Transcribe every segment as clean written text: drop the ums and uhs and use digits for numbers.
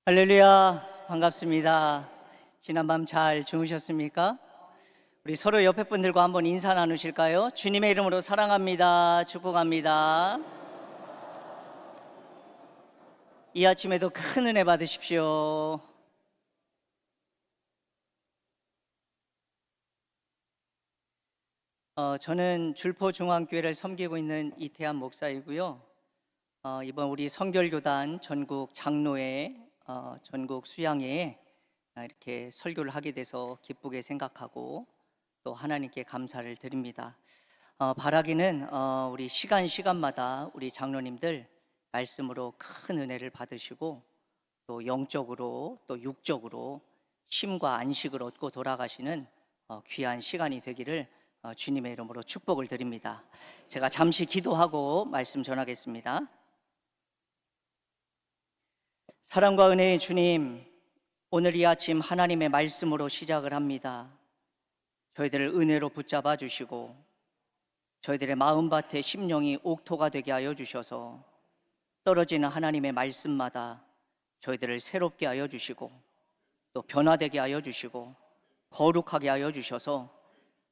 할렐루야, 반갑습니다. 지난밤 잘 주무셨습니까? 우리 서로 옆에 분들과 한번 인사 나누실까요? 주님의 이름으로 사랑합니다. 축복합니다. 이 아침에도 큰 은혜 받으십시오. 저는 줄포중앙교회를 섬기고 있는 이태한 목사이고요. 이번 우리 성결교단 전국 장로회 전국 수양회에 이렇게 설교를 하게 돼서 기쁘게 생각하고 또 하나님께 감사를 드립니다. 바라기는 우리 시간마다 우리 장로님들 말씀으로 큰 은혜를 받으시고 또 영적으로 또 육적으로 쉼과 안식을 얻고 돌아가시는 귀한 시간이 되기를 주님의 이름으로 축복을 드립니다. 제가 잠시 기도하고 말씀 전하겠습니다. 사랑과 은혜의 주님, 오늘 이 아침 하나님의 말씀으로 시작을 합니다. 저희들을 은혜로 붙잡아 주시고 저희들의 마음밭에 심령이 옥토가 되게 하여 주셔서 떨어지는 하나님의 말씀마다 저희들을 새롭게 하여 주시고 또 변화되게 하여 주시고 거룩하게 하여 주셔서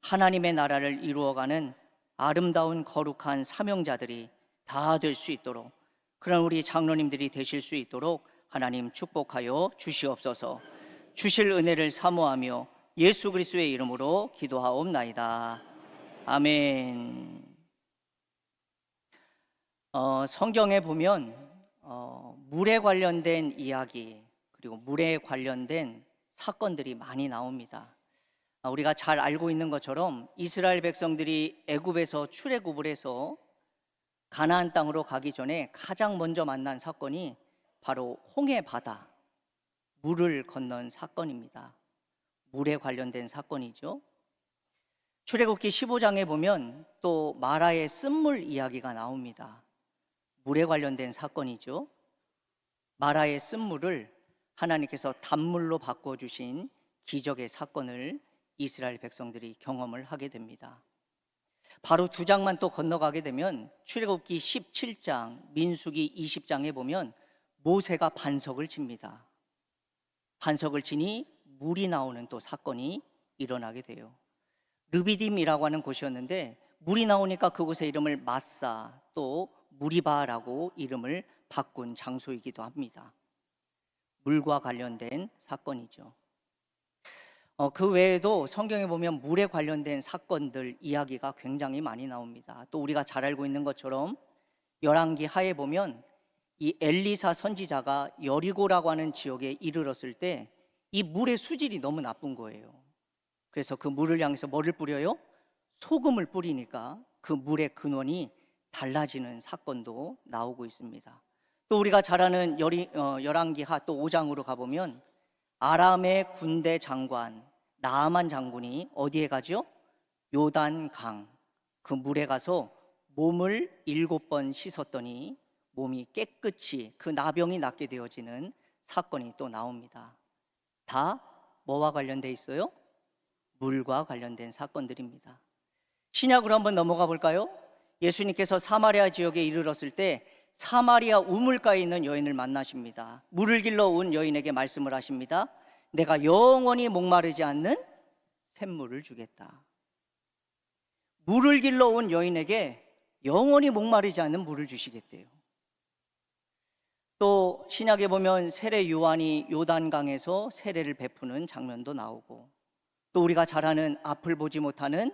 하나님의 나라를 이루어가는 아름다운 거룩한 사명자들이 다 될 수 있도록, 그런 우리 장로님들이 되실 수 있도록 하나님 축복하여 주시옵소서. 주실 은혜를 사모하며 예수 그리스도의 이름으로 기도하옵나이다. 아멘. 성경에 보면 물에 관련된 이야기 그리고 물에 관련된 사건들이 많이 나옵니다. 우리가 잘 알고 있는 것처럼 이스라엘 백성들이 애굽에서 출애굽을 해서 가나안 땅으로 가기 전에 가장 먼저 만난 사건이 바로 홍해 바다, 물을 건넌 사건입니다. 물에 관련된 사건이죠. 출애굽기 15장에 보면 또 마라의 쓴물 이야기가 나옵니다. 물에 관련된 사건이죠. 마라의 쓴물을 하나님께서 단물로 바꿔주신 기적의 사건을 이스라엘 백성들이 경험을 하게 됩니다. 바로 두 장만 또 건너가게 되면 출애굽기 17장, 민수기 20장에 보면 모세가 반석을 칩니다. 반석을 치니 물이 나오는 또 사건이 일어나게 돼요. 르비딤이라고 하는 곳이었는데 물이 나오니까 그곳의 이름을 마사 또 무리바라고 이름을 바꾼 장소이기도 합니다. 물과 관련된 사건이죠. 그 외에도 성경에 보면 물에 관련된 사건들 이야기가 굉장히 많이 나옵니다. 또 우리가 잘 알고 있는 것처럼 열왕기 하에 보면 이 엘리사 선지자가 여리고라고 하는 지역에 이르렀을 때 이 물의 수질이 너무 나쁜 거예요. 그래서 그 물을 향해서 뭐를 뿌려요? 소금을 뿌리니까 그 물의 근원이 달라지는 사건도 나오고 있습니다. 또 우리가 잘 아는 열왕기 하 또 5장으로 가보면 아람의 군대 장관 나아만 장군이 어디에 가죠? 요단강 그 물에 가서 몸을 7번 씻었더니 몸이 깨끗이 그 나병이 낫게 되어지는 사건이 또 나옵니다. 다 뭐와 관련돼 있어요? 물과 관련된 사건들입니다. 신약으로 한번 넘어가 볼까요? 예수님께서 사마리아 지역에 이르렀을 때 사마리아 우물가에 있는 여인을 만나십니다. 물을 길러 온 여인에게 말씀을 하십니다. 내가 영원히 목마르지 않는 샘물을 주겠다. 물을 길러 온 여인에게 영원히 목마르지 않는 물을 주시겠대요. 또 신약에 보면 세례 요한이 요단강에서 세례를 베푸는 장면도 나오고, 또 우리가 잘 아는 앞을 보지 못하는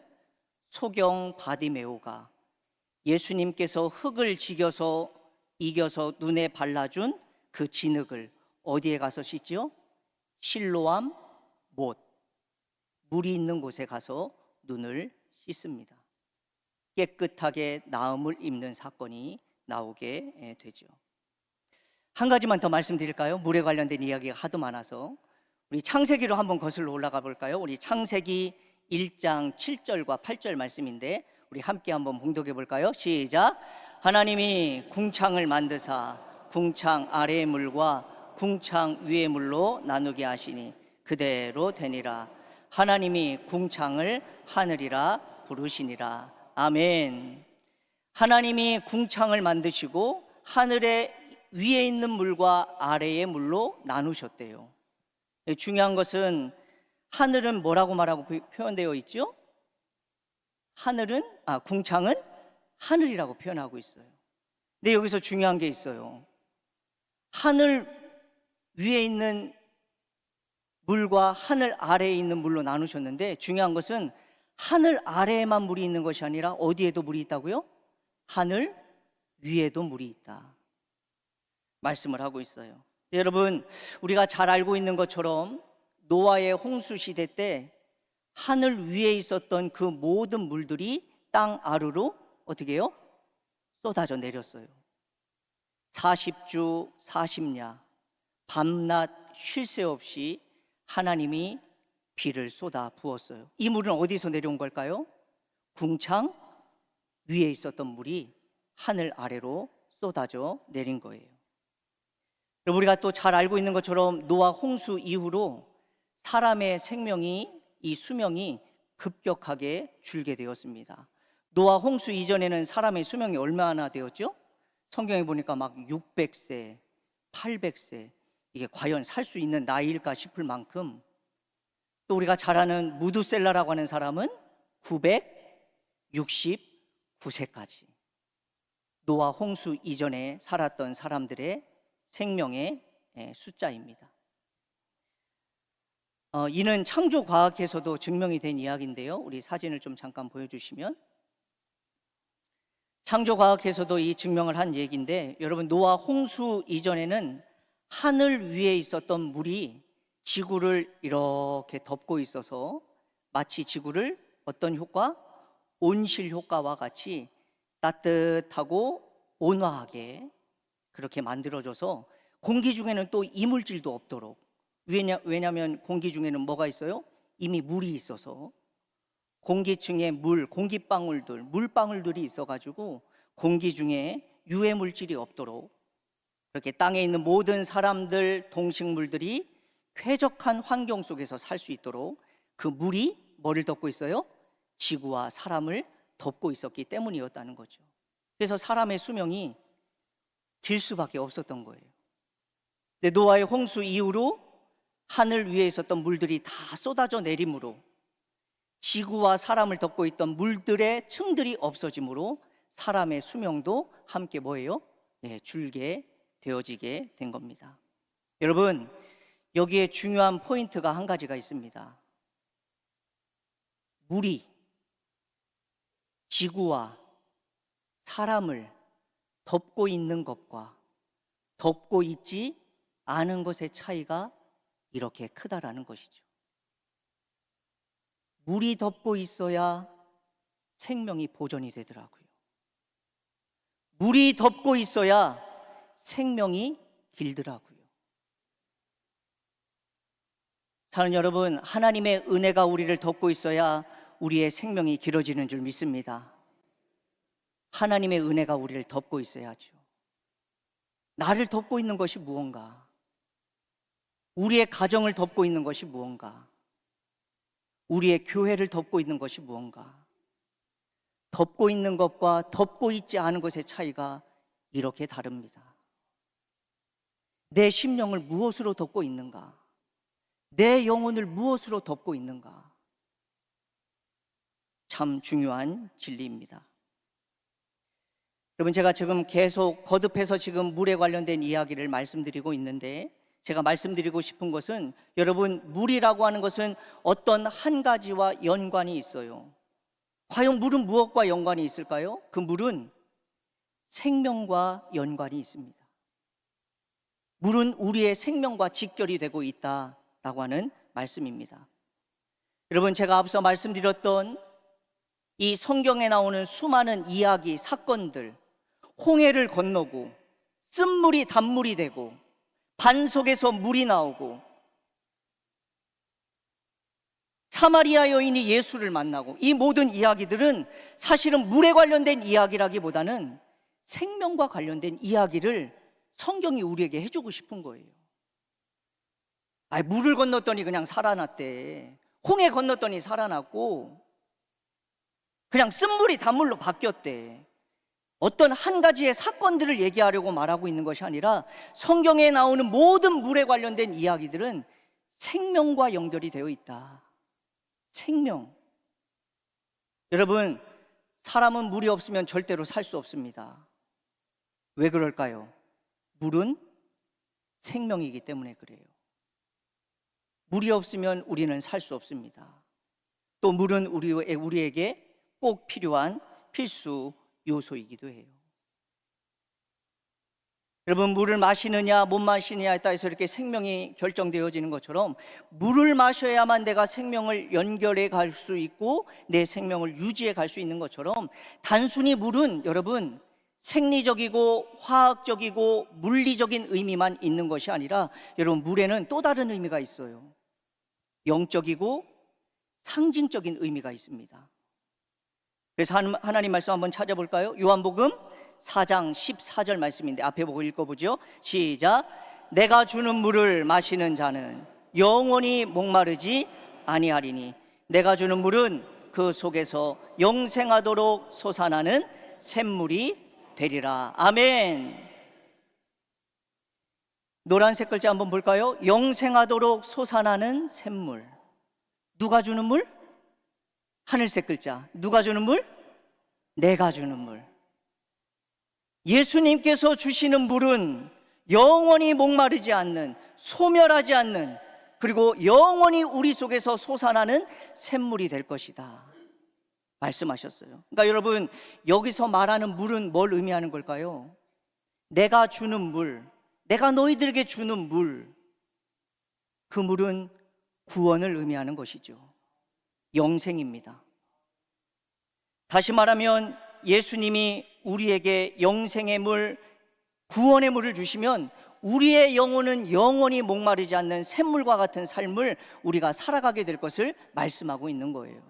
소경 바디메오가 예수님께서 흙을 이겨서 눈에 발라준 그 진흙을 어디에 가서 씻지요? 실로암 못, 물이 있는 곳에 가서 눈을 씻습니다. 깨끗하게 나음을 입는 사건이 나오게 되죠. 한 가지만 더 말씀드릴까요? 물에 관련된 이야기가 하도 많아서 우리 창세기로 한번 거슬러 올라가 볼까요? 우리 창세기 1장 7절과 8절 말씀인데 우리 함께 한번 봉독해 볼까요? 시작. 하나님이 궁창을 만드사 궁창 아래의 물과 궁창 위의 물로 나누게 하시니 그대로 되니라. 하나님이 궁창을 하늘이라 부르시니라. 아멘. 하나님이 궁창을 만드시고 하늘의 위에 있는 물과 아래의 물로 나누셨대요. 중요한 것은 하늘은 뭐라고 말하고 표현되어 있죠? 궁창은 하늘이라고 표현하고 있어요. 근데 여기서 중요한 게 있어요. 하늘 위에 있는 물과 하늘 아래에 있는 물로 나누셨는데, 중요한 것은 하늘 아래에만 물이 있는 것이 아니라 어디에도 물이 있다고요? 하늘 위에도 물이 있다 말씀을 하고 있어요. 여러분, 우리가 잘 알고 있는 것처럼 노아의 홍수 시대 때 하늘 위에 있었던 그 모든 물들이 땅 아래로 어떻게 해요? 쏟아져 내렸어요. 40주 40야 밤낮 쉴 새 없이 하나님이 비를 쏟아 부었어요. 이 물은 어디서 내려온 걸까요? 궁창 위에 있었던 물이 하늘 아래로 쏟아져 내린 거예요. 우리가 또 잘 알고 있는 것처럼 노아 홍수 이후로 사람의 이 수명이 급격하게 줄게 되었습니다. 노아 홍수 이전에는 사람의 수명이 얼마나 되었죠? 성경에 보니까 막 600세, 800세, 이게 과연 살 수 있는 나이일까 싶을 만큼, 또 우리가 잘 아는 무두셀라라고 하는 사람은 969세까지 노아 홍수 이전에 살았던 사람들의 생명의 숫자입니다. 이는 창조과학에서도 증명이 된 이야기인데요. 우리 사진을 좀 잠깐 보여주시면, 창조과학에서도 이 증명을 한 얘기인데, 여러분, 노아 홍수 이전에는 하늘 위에 있었던 물이 지구를 이렇게 덮고 있어서 마치 지구를 어떤 효과? 온실 효과와 같이 따뜻하고 온화하게 그렇게 만들어줘서 공기 중에는 또 이물질도 없도록, 왜냐하면 공기 중에는 뭐가 있어요? 이미 물이 있어서 공기층에 물방울들이 있어가지고 공기 중에 유해 물질이 없도록, 그렇게 땅에 있는 모든 사람들, 동식물들이 쾌적한 환경 속에서 살 수 있도록 그 물이 뭐를 덮고 있어요? 지구와 사람을 덮고 있었기 때문이었다는 거죠. 그래서 사람의 수명이 길 수밖에 없었던 거예요. 근데 노아의 홍수 이후로 하늘 위에 있었던 물들이 다 쏟아져 내림으로 지구와 사람을 덮고 있던 물들의 층들이 없어지므로 사람의 수명도 함께 뭐예요? 줄게 되어지게 된 겁니다. 여러분, 여기에 중요한 포인트가 한 가지가 있습니다. 물이 지구와 사람을 덮고 있는 것과 덮고 있지 않은 것의 차이가 이렇게 크다라는 것이죠. 물이 덮고 있어야 생명이 보존이 되더라고요. 물이 덮고 있어야 생명이 길더라고요. 사랑하는 여러분, 하나님의 은혜가 우리를 덮고 있어야 우리의 생명이 길어지는 줄 믿습니다. 하나님의 은혜가 우리를 덮고 있어야죠. 나를 덮고 있는 것이 무언가? 우리의 가정을 덮고 있는 것이 무언가? 우리의 교회를 덮고 있는 것이 무언가? 덮고 있는 것과 덮고 있지 않은 것의 차이가 이렇게 다릅니다. 내 심령을 무엇으로 덮고 있는가? 내 영혼을 무엇으로 덮고 있는가? 참 중요한 진리입니다. 여러분, 제가 지금 계속 거듭해서 지금 물에 관련된 이야기를 말씀드리고 있는데, 제가 말씀드리고 싶은 것은, 여러분, 물이라고 하는 것은 어떤 한 가지와 연관이 있어요. 과연 물은 무엇과 연관이 있을까요? 그 물은 생명과 연관이 있습니다. 물은 우리의 생명과 직결이 되고 있다라고 하는 말씀입니다. 여러분, 제가 앞서 말씀드렸던 이 성경에 나오는 수많은 이야기, 사건들, 홍해를 건너고 쓴물이 단물이 되고 반석에서 물이 나오고 사마리아 여인이 예수를 만나고, 이 모든 이야기들은 사실은 물에 관련된 이야기라기보다는 생명과 관련된 이야기를 성경이 우리에게 해주고 싶은 거예요. 물을 건넜더니 그냥 살아났대, 홍해 건넜더니 살아났고, 그냥 쓴물이 단물로 바뀌었대. 어떤 한 가지의 사건들을 얘기하려고 말하고 있는 것이 아니라 성경에 나오는 모든 물에 관련된 이야기들은 생명과 연결이 되어 있다. 생명. 여러분, 사람은 물이 없으면 절대로 살 수 없습니다. 왜 그럴까요? 물은 생명이기 때문에 그래요. 물이 없으면 우리는 살 수 없습니다. 또 물은 우리에게 꼭 필요한 필수 요소이기도 해요. 여러분, 물을 마시느냐 못 마시느냐에 따라서 이렇게 생명이 결정되어지는 것처럼 물을 마셔야만 내가 생명을 연결해 갈 수 있고 내 생명을 유지해 갈 수 있는 것처럼, 단순히 물은 여러분 생리적이고 화학적이고 물리적인 의미만 있는 것이 아니라, 여러분 물에는 또 다른 의미가 있어요. 영적이고 상징적인 의미가 있습니다. 그래서 하나님 말씀 한번 찾아볼까요? 요한복음 4장 14절 말씀인데 앞에 보고 읽어보죠. 시작. 내가 주는 물을 마시는 자는 영원히 목마르지 아니하리니 내가 주는 물은 그 속에서 영생하도록 솟아나는 샘물이 되리라. 아멘. 노란색 글자 한번 볼까요? 영생하도록 솟아나는 샘물. 누가 주는 물? 하늘색 글자. 누가 주는 물? 내가 주는 물. 예수님께서 주시는 물은 영원히 목마르지 않는, 소멸하지 않는, 그리고 영원히 우리 속에서 솟아나는 샘물이 될 것이다 말씀하셨어요. 그러니까 여러분, 여기서 말하는 물은 뭘 의미하는 걸까요? 내가 주는 물, 내가 너희들에게 주는 물, 그 물은 구원을 의미하는 것이죠. 영생입니다. 다시 말하면 예수님이 우리에게 영생의 물, 구원의 물을 주시면 우리의 영혼은 영원히 목마르지 않는 샘물과 같은 삶을 우리가 살아가게 될 것을 말씀하고 있는 거예요.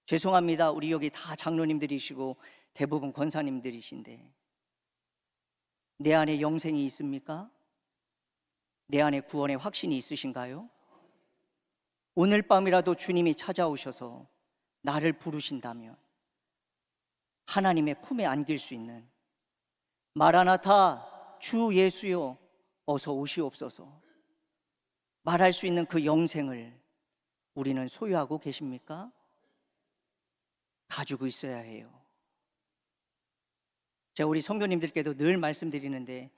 죄송합니다. 우리 여기 다 장로님들이시고 대부분 권사님들이신데 내 안에 영생이 있습니까? 내 안에 구원의 확신이 있으신가요? 오늘 밤이라도 주님이 찾아오셔서 나를 부르신다면 하나님의 품에 안길 수 있는, 마라나타 주 예수여 어서 오시옵소서 말할 수 있는 그 영생을 우리는 소유하고 계십니까? 가지고 있어야 해요. 제가 우리 성도님들께도 늘 말씀드리는데,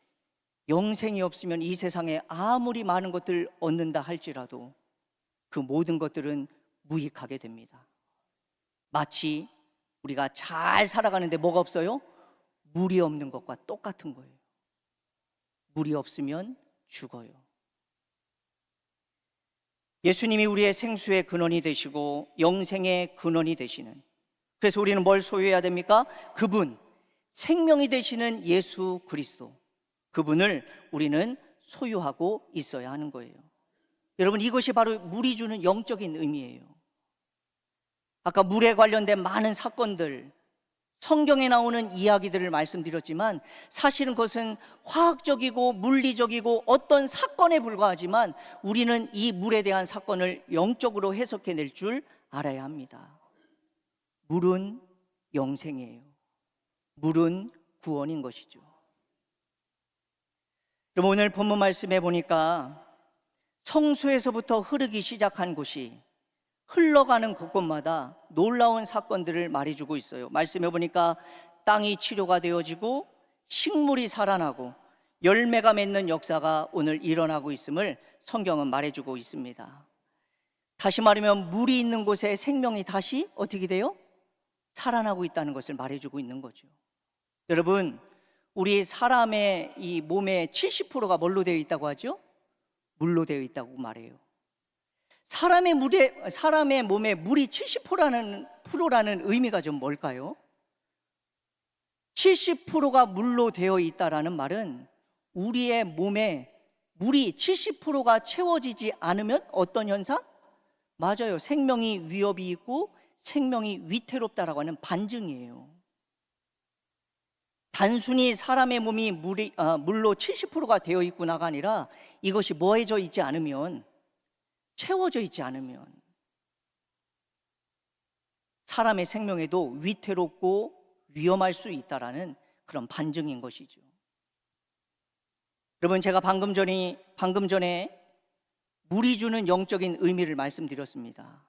영생이 없으면 이 세상에 아무리 많은 것들 얻는다 할지라도 그 모든 것들은 무익하게 됩니다. 마치 우리가 잘 살아가는데 뭐가 없어요? 물이 없는 것과 똑같은 거예요. 물이 없으면 죽어요. 예수님이 우리의 생수의 근원이 되시고 영생의 근원이 되시는, 그래서 우리는 뭘 소유해야 됩니까? 그분, 생명이 되시는 예수 그리스도, 그분을 우리는 소유하고 있어야 하는 거예요. 여러분, 이것이 바로 물이 주는 영적인 의미예요. 아까 물에 관련된 많은 사건들, 성경에 나오는 이야기들을 말씀드렸지만 사실은 그것은 화학적이고 물리적이고 어떤 사건에 불과하지만 우리는 이 물에 대한 사건을 영적으로 해석해낼 줄 알아야 합니다. 물은 영생이에요. 물은 구원인 것이죠. 그럼 오늘 본문 말씀에 보니까 성소에서부터 흐르기 시작한 곳이 흘러가는 곳곳마다 놀라운 사건들을 말해주고 있어요. 말씀해 보니까 땅이 치료가 되어지고 식물이 살아나고 열매가 맺는 역사가 오늘 일어나고 있음을 성경은 말해주고 있습니다. 다시 말하면 물이 있는 곳에 생명이 다시 어떻게 돼요? 살아나고 있다는 것을 말해주고 있는 거죠. 여러분, 우리 사람의 이 몸의 70%가 뭘로 되어 있다고 하죠? 물로 되어 있다고 말해요. 사람의 몸에 물이 70%라는 의미가 좀 뭘까요? 70%가 물로 되어 있다라는 말은 우리의 몸에 물이 70%가 채워지지 않으면 어떤 현상? 맞아요. 생명이 위협이 있고 생명이 위태롭다라고 하는 반증이에요. 단순히 사람의 몸이 물로 70%가 되어 있구나가 아니라 이것이 뭐해져 있지 않으면, 채워져 있지 않으면 사람의 생명에도 위태롭고 위험할 수 있다라는 그런 반증인 것이죠. 여러분, 제가 방금 전에 물이 주는 영적인 의미를 말씀드렸습니다.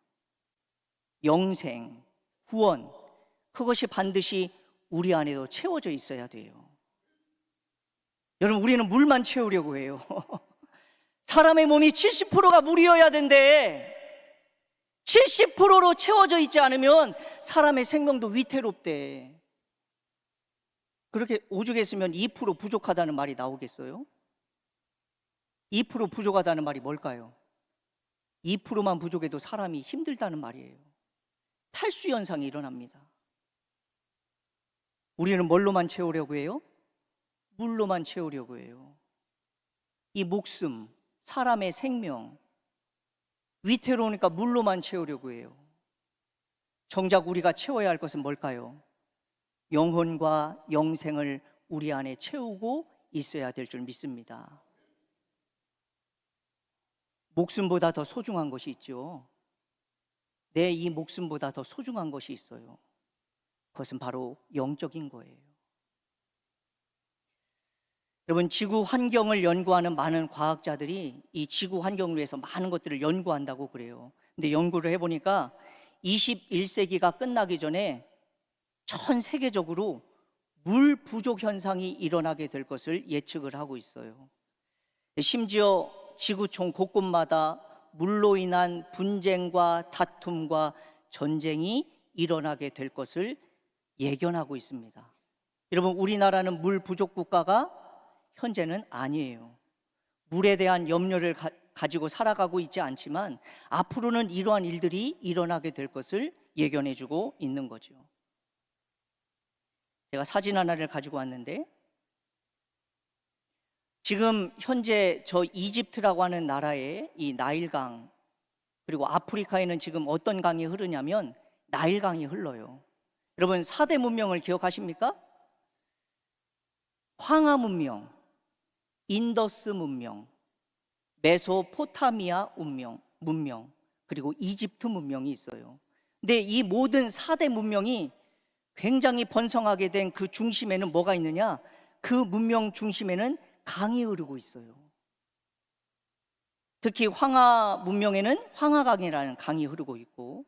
영생, 구원, 그것이 반드시 우리 안에도 채워져 있어야 돼요. 여러분, 우리는 물만 채우려고 해요. 사람의 몸이 70%가 물이어야 된대. 70%로 채워져 있지 않으면 사람의 생명도 위태롭대. 그렇게 오죽했으면 2% 부족하다는 말이 나오겠어요? 2% 부족하다는 말이 뭘까요? 2%만 부족해도 사람이 힘들다는 말이에요. 탈수 현상이 일어납니다. 우리는 뭘로만 채우려고 해요? 물로만 채우려고 해요. 이 목숨, 사람의 생명, 위태로우니까 물로만 채우려고 해요. 정작 우리가 채워야 할 것은 뭘까요? 영혼과 영생을 우리 안에 채우고 있어야 될 줄 믿습니다. 목숨보다 더 소중한 것이 있죠. 내 이 목숨보다 더 소중한 것이 있어요. 그것은 바로 영적인 거예요. 여러분, 지구 환경을 연구하는 많은 과학자들이 이 지구 환경을 위해서 많은 것들을 연구한다고 그래요. 근데 연구를 해보니까 21세기가 끝나기 전에 전 세계적으로 물 부족 현상이 일어나게 될 것을 예측을 하고 있어요. 심지어 지구촌 곳곳마다 물로 인한 분쟁과 다툼과 전쟁이 일어나게 될 것을 예견하고 있습니다. 여러분, 우리나라는 물 부족 국가가 현재는 아니에요. 물에 대한 염려를 가지고 살아가고 있지 않지만 앞으로는 이러한 일들이 일어나게 될 것을 예견해주고 있는 거죠. 제가 사진 하나를 가지고 왔는데, 지금 현재 저 이집트라고 하는 나라의 이 나일강, 그리고 아프리카에는 지금 어떤 강이 흐르냐면 나일강이 흘러요. 여러분, 4대 문명을 기억하십니까? 황하 문명, 인더스 문명, 메소포타미아 문명, 그리고 이집트 문명이 있어요. 근데 이 모든 4대 문명이 굉장히 번성하게 된 그 중심에는 뭐가 있느냐? 그 문명 중심에는 강이 흐르고 있어요. 특히 황하 문명에는 황하강이라는 강이 흐르고 있고,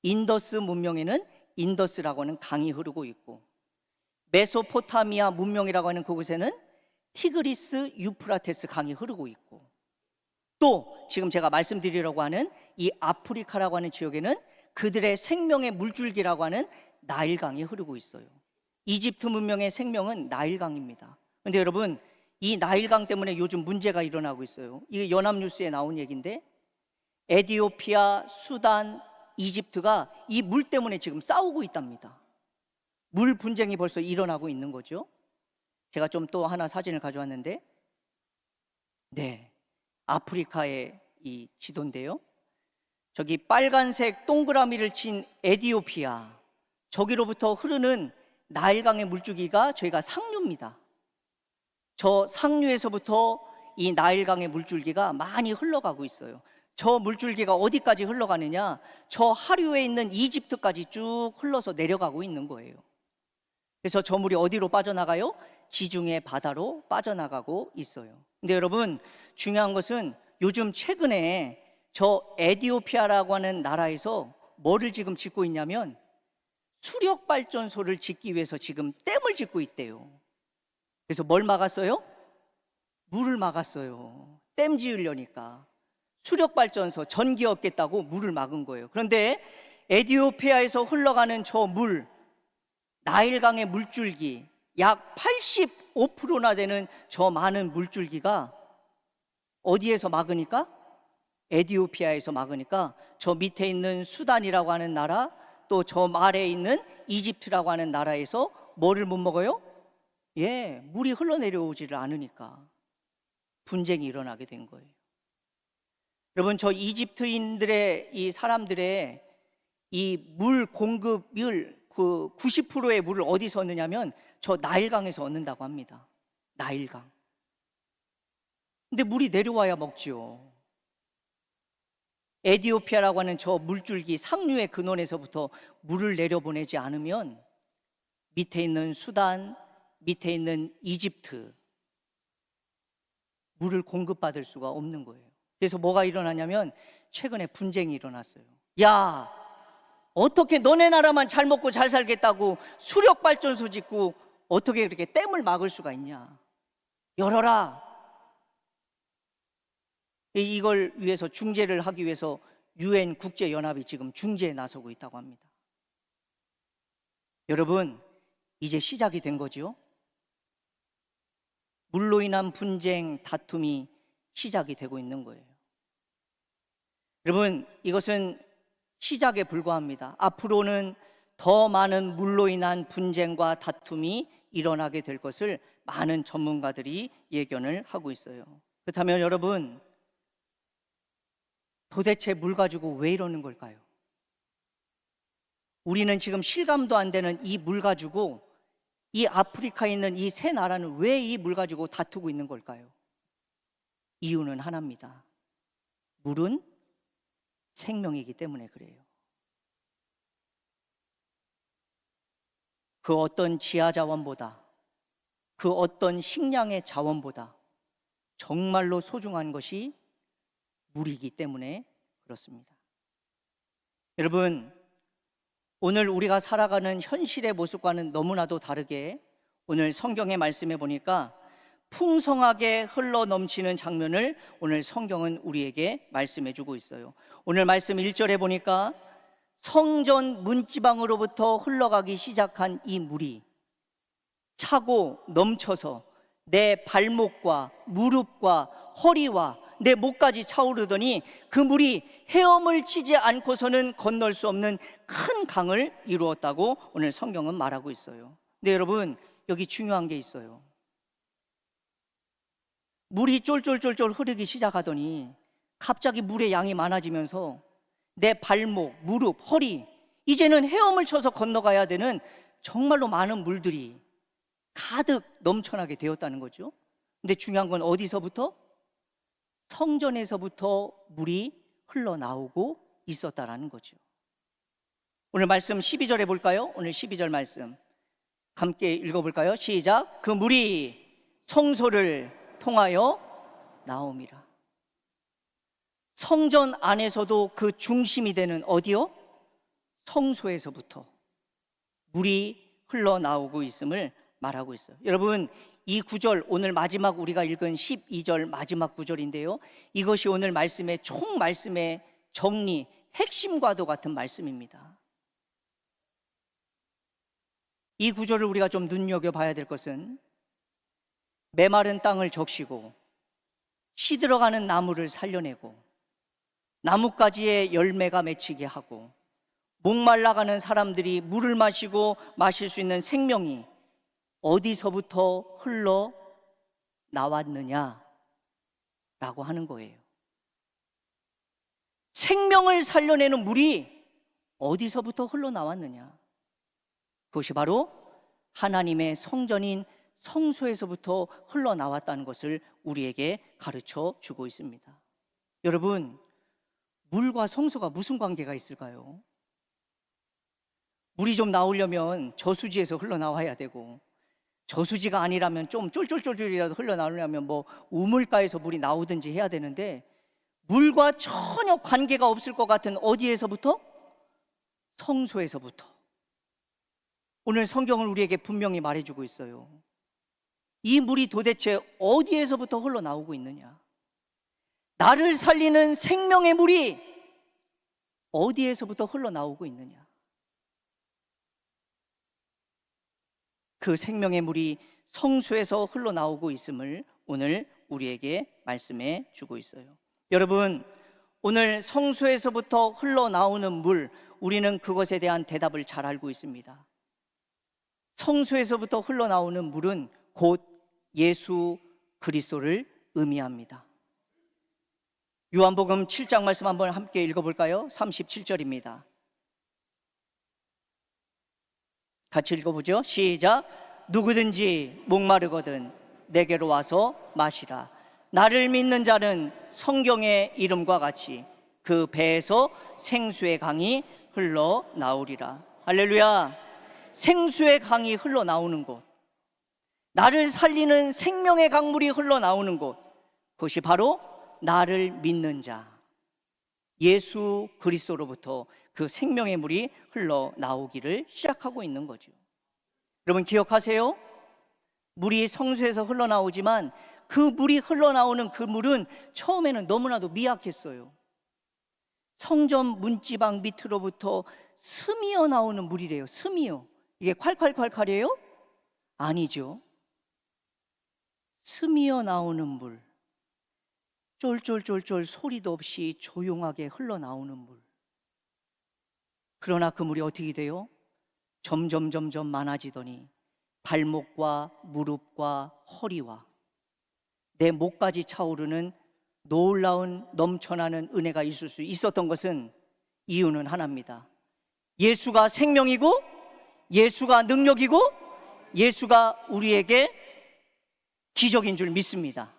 인더스 문명에는 인더스라고 하는 강이 흐르고 있고, 메소포타미아 문명이라고 하는 그곳에는 티그리스 유프라테스 강이 흐르고 있고, 또 지금 제가 말씀드리려고 하는 이 아프리카라고 하는 지역에는 그들의 생명의 물줄기라고 하는 나일강이 흐르고 있어요. 이집트 문명의 생명은 나일강입니다. 그런데 여러분, 이 나일강 때문에 요즘 문제가 일어나고 있어요. 이게 연합뉴스에 나온 얘기인데, 에티오피아, 수단, 이집트가 이 물 때문에 지금 싸우고 있답니다. 물 분쟁이 벌써 일어나고 있는 거죠. 제가 좀 또 하나 사진을 가져왔는데, 네, 아프리카의 이 지도인데요. 저기 빨간색 동그라미를 친 에티오피아, 저기로부터 흐르는 나일강의 물줄기가 저희가 상류입니다. 저 상류에서부터 이 나일강의 물줄기가 많이 흘러가고 있어요. 저 물줄기가 어디까지 흘러가느냐? 저 하류에 있는 이집트까지 쭉 흘러서 내려가고 있는 거예요. 그래서 저 물이 어디로 빠져나가요? 지중해 바다로 빠져나가고 있어요. 근데 여러분, 중요한 것은 요즘 최근에 저 에티오피아라고 하는 나라에서 뭐를 지금 짓고 있냐면 수력발전소를 짓기 위해서 지금 댐을 짓고 있대요. 그래서 뭘 막았어요? 물을 막았어요. 댐 지으려니까. 수력발전소, 전기 없겠다고 물을 막은 거예요. 그런데 에티오피아에서 흘러가는 저 물, 나일강의 물줄기, 약 85%나 되는 저 많은 물줄기가 어디에서 막으니까? 에티오피아에서 막으니까 저 밑에 있는 수단이라고 하는 나라, 또 저 아래에 있는 이집트라고 하는 나라에서 뭐를 못 먹어요? 예, 물이 흘러내려오지를 않으니까 분쟁이 일어나게 된 거예요. 여러분, 저 이집트인들의 이 사람들의 이 물 공급을 그 90%의 물을 어디서 얻느냐면 저 나일강에서 얻는다고 합니다. 나일강. 근데 물이 내려와야 먹지요. 에티오피아라고 하는 저 물줄기 상류의 근원에서부터 물을 내려보내지 않으면 밑에 있는 수단, 밑에 있는 이집트, 물을 공급받을 수가 없는 거예요. 그래서 뭐가 일어나냐면 최근에 분쟁이 일어났어요. 야, 어떻게 너네 나라만 잘 먹고 잘 살겠다고 수력발전소 짓고 어떻게 그렇게 댐을 막을 수가 있냐. 열어라. 이걸 위해서 중재를 하기 위해서 UN 국제연합이 지금 중재에 나서고 있다고 합니다. 여러분, 이제 시작이 된 거지요. 물로 인한 분쟁, 다툼이 시작이 되고 있는 거예요. 여러분, 이것은 시작에 불과합니다. 앞으로는 더 많은 물로 인한 분쟁과 다툼이 일어나게 될 것을 많은 전문가들이 예견을 하고 있어요. 그렇다면 여러분, 도대체 물 가지고 왜 이러는 걸까요? 우리는 지금 실감도 안 되는 이 물 가지고 이 아프리카에 있는 이 세 나라는 왜 이 물 가지고 다투고 있는 걸까요? 이유는 하나입니다. 물은 생명이기 때문에 그래요. 그 어떤 지하 자원보다, 그 어떤 식량의 자원보다 정말로 소중한 것이 물이기 때문에 그렇습니다. 여러분, 오늘 우리가 살아가는 현실의 모습과는 너무나도 다르게 오늘 성경의 말씀에 보니까 풍성하게 흘러 넘치는 장면을 오늘 성경은 우리에게 말씀해 주고 있어요. 오늘 말씀 1절에 보니까 성전 문지방으로부터 흘러가기 시작한 이 물이 차고 넘쳐서 내 발목과 무릎과 허리와 내 목까지 차오르더니 그 물이 헤엄을 치지 않고서는 건널 수 없는 큰 강을 이루었다고 오늘 성경은 말하고 있어요. 근데 여러분, 여기 중요한 게 있어요. 물이 쫄쫄쫄쫄 흐르기 시작하더니 갑자기 물의 양이 많아지면서 내 발목, 무릎, 허리, 이제는 헤엄을 쳐서 건너가야 되는 정말로 많은 물들이 가득 넘쳐나게 되었다는 거죠. 근데 중요한 건 어디서부터? 성전에서부터 물이 흘러나오고 있었다라는 거죠. 오늘 말씀 12절에 볼까요? 오늘 12절 말씀 함께 읽어볼까요? 시작. 그 물이 성소를 통하여 나옴이라. 성전 안에서도 그 중심이 되는 어디요? 성소에서부터 물이 흘러나오고 있음을 말하고 있어요. 여러분, 이 구절, 오늘 마지막 우리가 읽은 12절 마지막 구절인데요, 이것이 오늘 말씀의 총 말씀의 정리, 핵심과도 같은 말씀입니다. 이 구절을 우리가 좀 눈여겨봐야 될 것은 메마른 땅을 적시고 시들어가는 나무를 살려내고 나뭇가지에 열매가 맺히게 하고 목말라가는 사람들이 물을 마시고 마실 수 있는 생명이 어디서부터 흘러 나왔느냐라고 하는 거예요. 생명을 살려내는 물이 어디서부터 흘러나왔느냐? 그것이 바로 하나님의 성전인 성소에서부터 흘러나왔다는 것을 우리에게 가르쳐 주고 있습니다. 여러분, 물과 성소가 무슨 관계가 있을까요? 물이 좀 나오려면 저수지에서 흘러나와야 되고, 저수지가 아니라면 좀 쫄쫄쫄쫄이라도 흘러나오려면 뭐 우물가에서 물이 나오든지 해야 되는데, 물과 전혀 관계가 없을 것 같은 어디에서부터? 성소에서부터. 오늘 성경은 우리에게 분명히 말해주고 있어요. 이 물이 도대체 어디에서부터 흘러나오고 있느냐? 나를 살리는 생명의 물이 어디에서부터 흘러나오고 있느냐? 그 생명의 물이 성소에서 흘러나오고 있음을 오늘 우리에게 말씀해 주고 있어요. 여러분, 오늘 성소에서부터 흘러나오는 물, 우리는 그것에 대한 대답을 잘 알고 있습니다. 성소에서부터 흘러나오는 물은 곧 예수 그리스도를 의미합니다. 요한복음 7장 말씀 한번 함께 읽어볼까요? 37절입니다. 같이 읽어보죠. 시작. 누구든지 목마르거든 내게로 와서 마시라. 나를 믿는 자는 성경의 이름과 같이 그 배에서 생수의 강이 흘러나오리라. 할렐루야. 생수의 강이 흘러나오는 곳, 나를 살리는 생명의 강물이 흘러나오는 곳, 그것이 바로 나를 믿는 자, 예수 그리스도로부터 그 생명의 물이 흘러나오기를 시작하고 있는 거죠. 여러분 기억하세요? 물이 성수에서 흘러나오지만 그 물이 흘러나오는 그 물은 처음에는 너무나도 미약했어요. 성전 문지방 밑으로부터 스미어 나오는 물이래요. 스미어. 이게 콸콸콸콸이에요? 아니죠. 스미어 나오는 물, 쫄쫄쫄쫄 소리도 없이 조용하게 흘러나오는 물. 그러나 그 물이 어떻게 돼요? 점점 많아지더니 발목과 무릎과 허리와 내 목까지 차오르는 놀라운 넘쳐나는 은혜가 있을 수 있었던 것은 이유는 하나입니다. 예수가 생명이고, 예수가 능력이고, 예수가 우리에게 기적인 줄 믿습니다.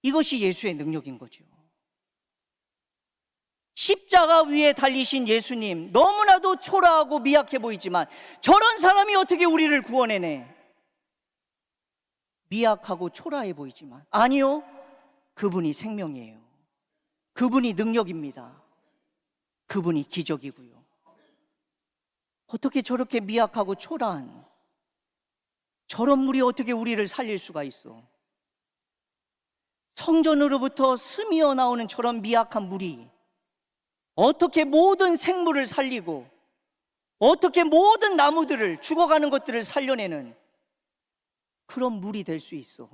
이것이 예수의 능력인 거죠. 십자가 위에 달리신 예수님, 너무나도 초라하고 미약해 보이지만 저런 사람이 어떻게 우리를 구원해내? 미약하고 초라해 보이지만 아니요, 그분이 생명이에요. 그분이 능력입니다. 그분이 기적이고요. 어떻게 저렇게 미약하고 초라한 저런 물이 어떻게 우리를 살릴 수가 있어? 성전으로부터 스미어 나오는 저런 미약한 물이 어떻게 모든 생물을 살리고 어떻게 모든 나무들을, 죽어가는 것들을 살려내는 그런 물이 될 수 있어?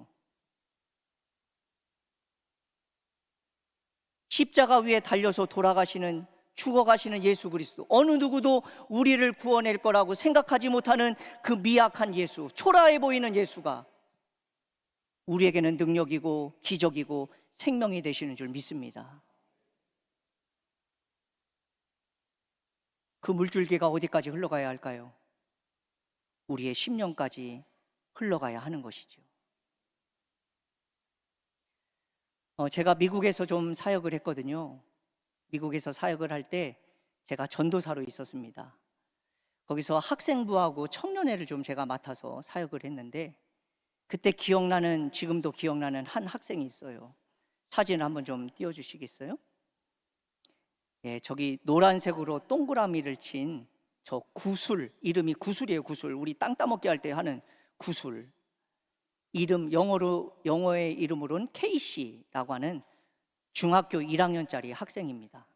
십자가 위에 달려서 돌아가시는, 죽어가시는 예수 그리스도, 어느 누구도 우리를 구원할 거라고 생각하지 못하는 그 미약한 예수, 초라해 보이는 예수가 우리에게는 능력이고 기적이고 생명이 되시는 줄 믿습니다. 그 물줄기가 어디까지 흘러가야 할까요? 우리의 심령까지 흘러가야 하는 것이죠. 제가 미국에서 좀 사역을 했거든요. 미국에서 사역을 할 때 제가 전도사로 있었습니다. 거기서 학생부하고 청년회를 좀 제가 맡아서 사역을 했는데, 그때 기억나는, 지금도 기억나는 한 학생이 있어요. 사진을 한번 좀 띄워주시겠어요? 예, 저기 노란색으로 동그라미를 친 저 구술, 이름이 구술이에요. 구술. 우리 땅 따먹기 할 때 하는 구술. 이름, 영어의 이름으로는 케이시라고 하는 중학교 1학년짜리 학생입니다.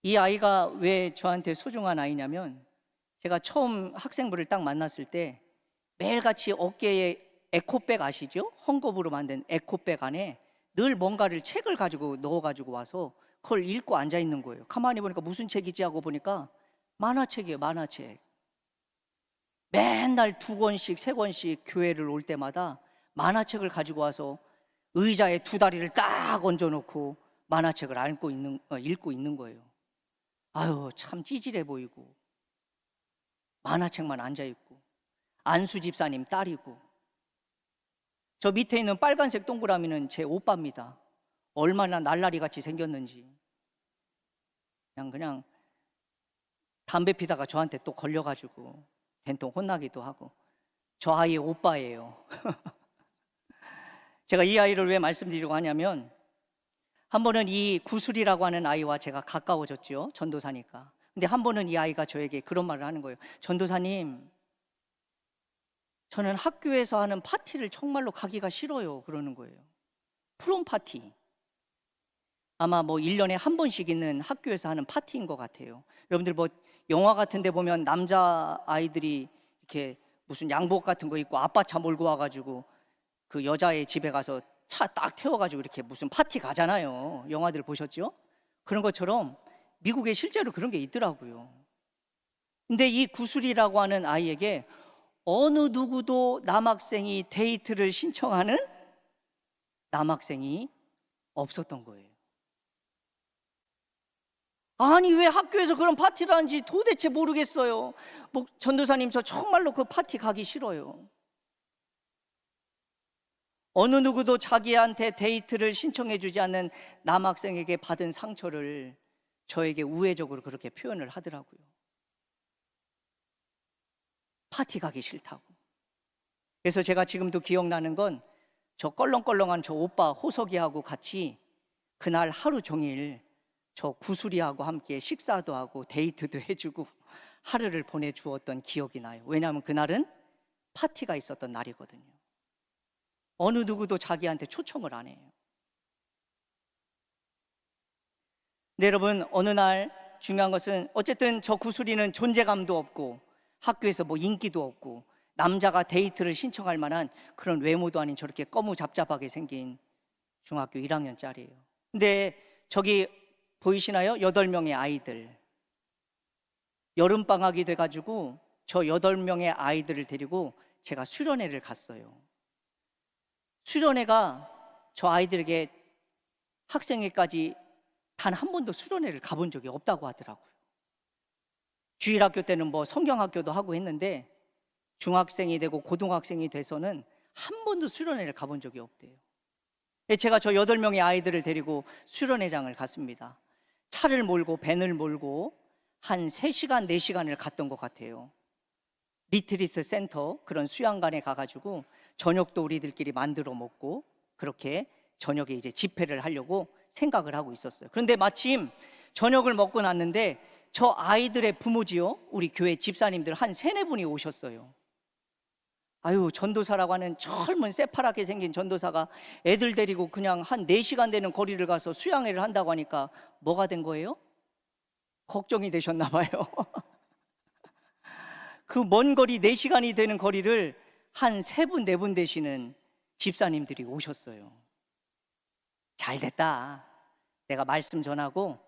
이 아이가 왜 저한테 소중한 아이냐면, 제가 처음 학생부를 딱 만났을 때 매일같이 어깨에 에코백 아시죠? 헝겊으로 만든 에코백 안에 늘 뭔가를, 책을 가지고 넣어가지고 와서 그걸 읽고 앉아 있는 거예요. 가만히 보니까 무슨 책이지 하고 보니까 만화책이에요. 만화책. 맨날 2권씩 3권씩 교회를 올 때마다 만화책을 가지고 와서 의자에 2다리를 딱 얹어놓고 만화책을 읽고 있는 거예요. 아유, 참 찌질해 보이고, 만화책만 앉아있고, 안수 집사님 딸이고, 저 밑에 있는 빨간색 동그라미는 제 오빠입니다. 얼마나 날라리 같이 생겼는지. 그냥 담배 피다가 저한테 또 걸려가지고 된통 혼나기도 하고. 저 아이의 오빠예요. 제가 이 아이를 왜 말씀드리려고 하냐면, 한 번은 이 구슬이라고 하는 아이와 제가 가까워졌죠, 전도사니까. 근데 한 번은 이 아이가 저에게 그런 말을 하는 거예요. 전도사님, 저는 학교에서 하는 파티를 정말로 가기가 싫어요. 그러는 거예요. 프롬 파티. 아마 1년에 한 번씩 있는 학교에서 하는 파티인 것 같아요. 여러분들 영화 같은 데 보면 남자 아이들이 이렇게 무슨 양복 같은 거 입고 아빠 차 몰고 와가지고 그 여자의 집에 가서 차 딱 태워가지고 이렇게 무슨 파티 가잖아요. 영화들 보셨죠? 그런 것처럼 미국에 실제로 그런 게 있더라고요. 근데 이 구슬이라고 하는 아이에게 어느 누구도 남학생이 데이트를 신청하는 남학생이 없었던 거예요. 아니, 왜 학교에서 그런 파티를 하는지 도대체 모르겠어요. 전도사님, 저 정말로 그 파티 가기 싫어요. 어느 누구도 자기한테 데이트를 신청해 주지 않는 남학생에게 받은 상처를 저에게 우회적으로 그렇게 표현을 하더라고요. 파티 가기 싫다고. 그래서 제가 지금도 기억나는 건 저 껄렁껄렁한 저 오빠 호석이하고 같이 그날 하루 종일 저 구슬이하고 함께 식사도 하고 데이트도 해주고 하루를 보내주었던 기억이 나요. 왜냐하면 그날은 파티가 있었던 날이거든요. 어느 누구도 자기한테 초청을 안 해요. 근데 여러분, 어느 날 중요한 것은 어쨌든 저 구슬이는 존재감도 없고 학교에서 뭐 인기도 없고 남자가 데이트를 신청할 만한 그런 외모도 아닌 저렇게 꺼무잡잡하게 생긴 중학교 1학년짜리예요. 근데 저기 보이시나요? 8명의 아이들. 여름방학이 돼가지고 저 8명의 아이들을 데리고 제가 수련회를 갔어요. 수련회가 저 아이들에게 학생회까지 단 한 번도 수련회를 가본 적이 없다고 하더라고요. 주일학교 때는 뭐 성경학교도 하고 했는데 중학생이 되고 고등학생이 돼서는 한 번도 수련회를 가본 적이 없대요. 제가 저 8명의 아이들을 데리고 수련회장을 갔습니다. 차를 몰고 밴을 몰고 한 3시간, 4시간을 갔던 것 같아요. 리트리트 센터 그런 수양관에 가가지고 저녁도 우리들끼리 만들어 먹고 그렇게 저녁에 이제 집회를 하려고 생각을 하고 있었어요. 그런데 마침 저녁을 먹고 났는데 저 아이들의 부모지요, 우리 교회 집사님들 한 3-4분이 오셨어요. 아유, 전도사라고 하는 젊은 새파랗게 생긴 전도사가 애들 데리고 그냥 한 4시간 되는 거리를 가서 수양회를 한다고 하니까 뭐가 된 거예요? 걱정이 되셨나 봐요. 그 먼 거리 4시간이 되는 거리를 한 3분, 4분 되시는 집사님들이 오셨어요. 잘 됐다. 내가 말씀 전하고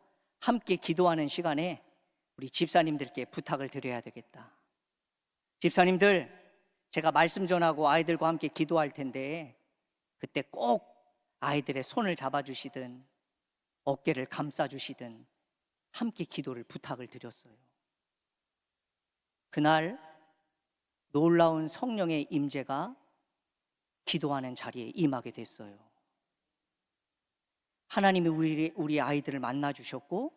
함께 기도하는 시간에 우리 집사님들께 부탁을 드려야 되겠다. 집사님들, 제가 말씀 전하고 아이들과 함께 기도할 텐데 그때 꼭 아이들의 손을 잡아주시든 어깨를 감싸주시든 함께 기도를 부탁을 드렸어요. 그날 놀라운 성령의 임재가 기도하는 자리에 임하게 됐어요. 하나님이 우리 아이들을 만나주셨고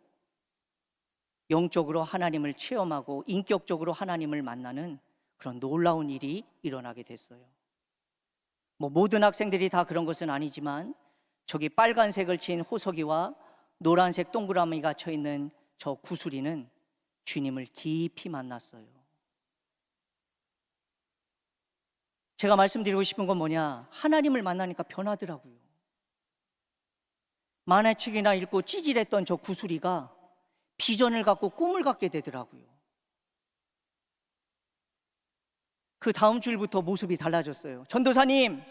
영적으로 하나님을 체험하고 인격적으로 하나님을 만나는 그런 놀라운 일이 일어나게 됐어요. 뭐 모든 학생들이 다 그런 것은 아니지만 저기 빨간색을 친 호석이와 노란색 동그라미가 쳐 있는 저 구슬이는 주님을 깊이 만났어요. 제가 말씀드리고 싶은 건 뭐냐, 하나님을 만나니까 변하더라고요. 만화책이나 읽고 찌질했던 저 구슬이가 비전을 갖고 꿈을 갖게 되더라고요. 그 다음 주일부터 모습이 달라졌어요. 전도사님,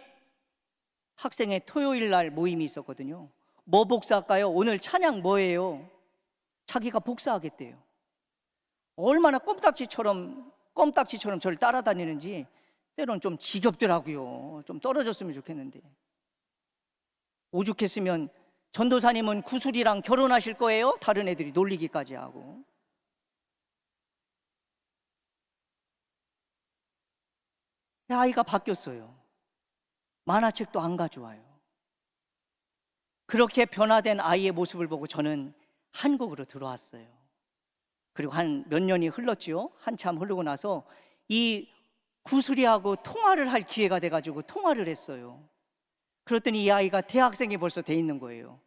학생회 토요일 날 모임이 있었거든요. 뭐 복사할까요? 오늘 찬양 뭐예요? 자기가 복사하겠대요. 얼마나 껌딱지처럼 저를 따라다니는지 때론 좀 지겹더라고요. 좀 떨어졌으면 좋겠는데. 오죽했으면 전도사님은 구슬이랑 결혼하실 거예요? 다른 애들이 놀리기까지 하고. 아이가 바뀌었어요. 만화책도 안 가져와요. 그렇게 변화된 아이의 모습을 보고 저는 한국으로 들어왔어요. 그리고 한 몇 년이 흘렀죠. 한참 흐르고 나서 이 구슬이하고 통화를 할 기회가 돼가지고 통화를 했어요. 그랬더니 이 아이가 대학생이 벌써 돼 있는 거예요.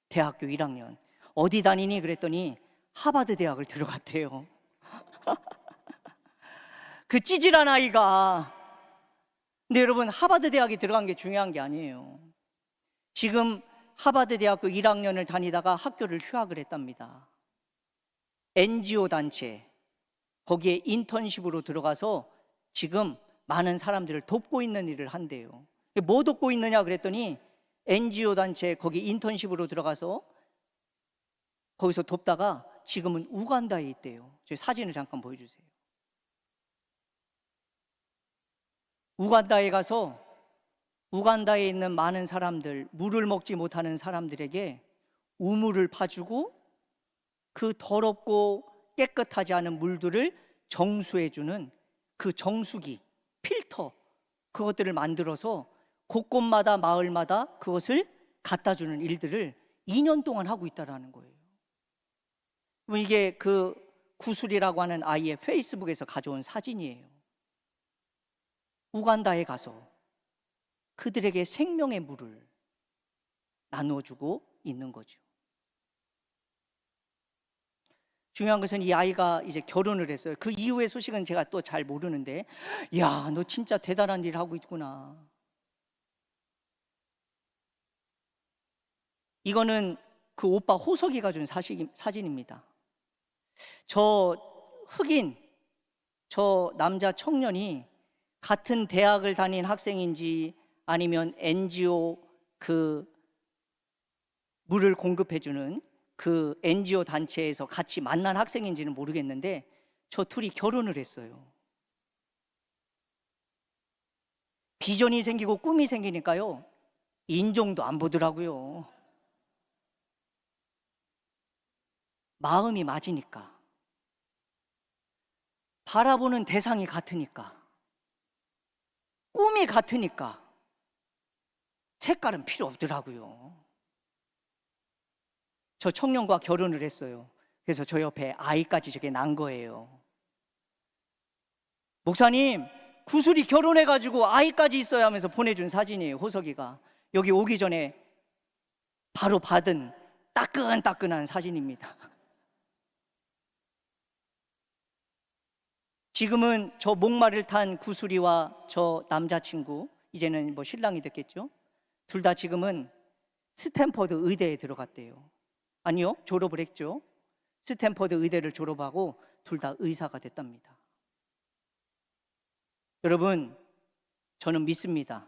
대학교 1학년. 어디 다니니? 그랬더니 하버드 대학을 들어갔대요. 그 찌질한 아이가. 근데 여러분, 하버드 대학에 들어간 게 중요한 게 아니에요. 지금 하버드 대학교 1학년을 다니다가 학교를 휴학을 했답니다. NGO 단체 거기에 인턴십으로 들어가서 지금 많은 사람들을 돕고 있는 일을 한대요. 뭐 돕고 있느냐 그랬더니 NGO 단체 거기 인턴십으로 들어가서 거기서 돕다가 지금은 우간다에 있대요. 저 사진을 잠깐 보여주세요. 우간다에 가서 우간다에 있는 많은 사람들, 물을 먹지 못하는 사람들에게 우물을 파주고 그 더럽고 깨끗하지 않은 물들을 정수해주는 그 정수기, 필터, 그것들을 만들어서 곳곳마다 마을마다 그것을 갖다 주는 일들을 2년 동안 하고 있다는 거예요. 이게 그 구슬이라고 하는 아이의 페이스북에서 가져온 사진이에요. 우간다에 가서 그들에게 생명의 물을 나누어주고 있는 거죠. 중요한 것은 이 아이가 이제 결혼을 했어요. 그 이후의 소식은 제가 또 잘 모르는데, 야, 너 진짜 대단한 일 하고 있구나. 이거는 그 오빠 호석이가 준 사진입니다. 저 흑인, 저 남자 청년이 같은 대학을 다닌 학생인지 아니면 NGO 그 물을 공급해주는 그 NGO 단체에서 같이 만난 학생인지는 모르겠는데 저 둘이 결혼을 했어요. 비전이 생기고 꿈이 생기니까요, 인종도 안 보더라고요. 마음이 맞으니까, 바라보는 대상이 같으니까, 꿈이 같으니까 색깔은 필요 없더라고요. 저 청년과 결혼을 했어요. 그래서 저 옆에 아이까지 저게 난 거예요. 목사님, 구슬이 결혼해가지고 아이까지 있어야 하면서 보내준 사진이에요. 호석이가 여기 오기 전에 바로 받은 따끈따끈한 사진입니다. 지금은 저 목마를 탄 구슬이와 저 남자친구, 이제는 뭐 신랑이 됐겠죠, 둘 다 지금은 스탠퍼드 의대에 들어갔대요. 아니요, 졸업을 했죠. 스탠퍼드 의대를 졸업하고 둘 다 의사가 됐답니다. 여러분, 저는 믿습니다.